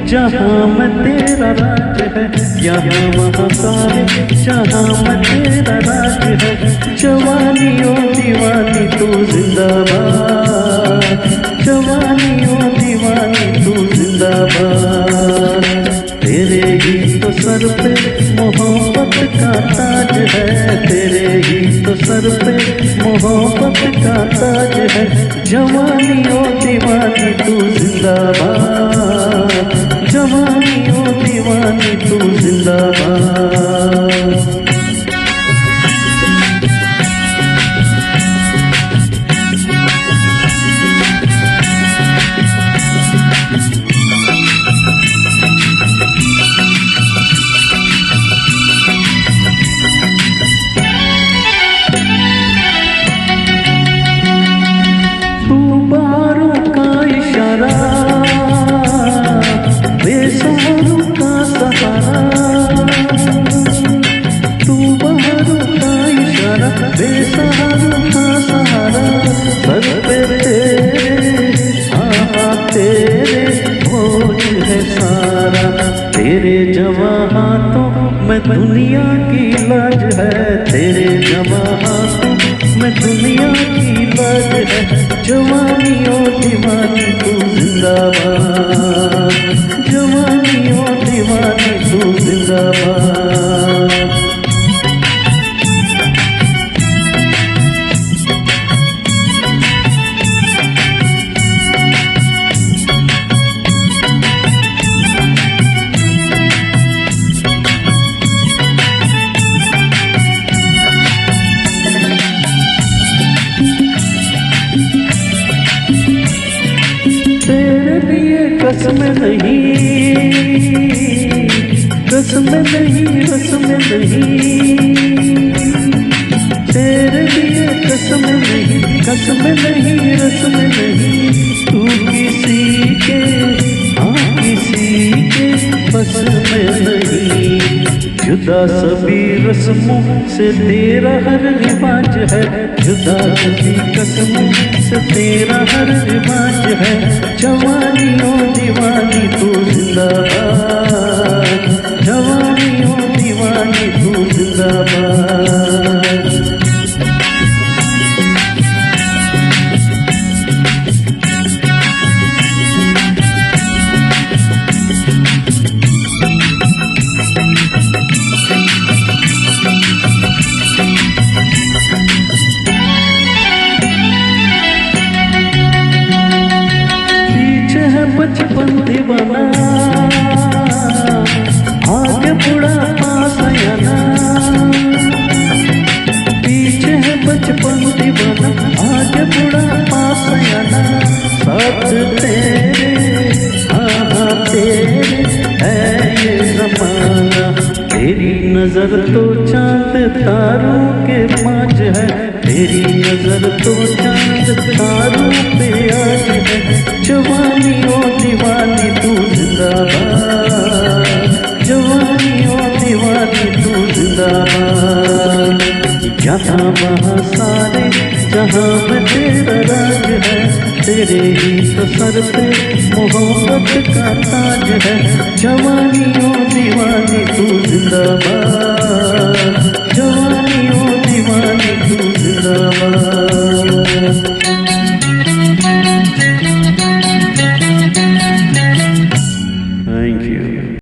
जहाँ में तेरा राज है, यहाँ वहाँ सारे जहाँ में तेरा राज है। जवानी ओ दीवानी तू जिंदाबाद, जवानी ओ दीवानी तू जिंदाबाद। तेरे ही तो सर पे मोहब्बत का ताज है, तेरे ही तो सर पे मोहब्बत का ताज है। जवानी ओ दीवानी तू जिंदाबाद, जवानी ओ दीवानी तू जिंदाबाद। तू बारों का इशारा, बेसहारों का सहारा, तू बारों का इशारा, बेसहारों का सहारा। सर पे तेरे तेरे बोझ है सारा, तेरे जवा हाथों में दुनिया की लाज है, तेरे जवा हाथों में दुनिया की लाज है। जवानी ओ दीवानी तू जिंदाबाद, जवानी ओ दीवानी तू जिंदाबाद। कसम नहीं, कसम नहीं, कसम नहीं, तेरे लिए कसम नहीं, कसम नहीं, रस्म नहीं। तू किसी के किसी के बस में नहीं, जुदा सभी रस्मों से तेरा हर रिवाज है, जुदा सभी कसमों से तेरा हर रिवाज है। जवानी ओ दीवानी तू जिंदाबाद, जवानी ओ दीवानी तू जिंदाबाद। बचपन दीवाना, आगे बुढ़ापा सयाना, पीछे है बचपन दीवाना, आगे बुढ़ापा सयाना। साथ तेरे तेरे है ये जमाना, तेरी नजर तो चांद तारों के पाँच है, तेरी नजर तो चांद तारों पे आज है। जवानी ओ दीवानी तू जिंदाबाद, जवानी ओ दीवानी तू जिंदाबाद। यहाँ वहाँ सारे जहाँ में तेरा राज है, तेरे ही तो सर पे मोहब्बत का ताज है। जवानी ओ दीवानी तू जिंदाबाद,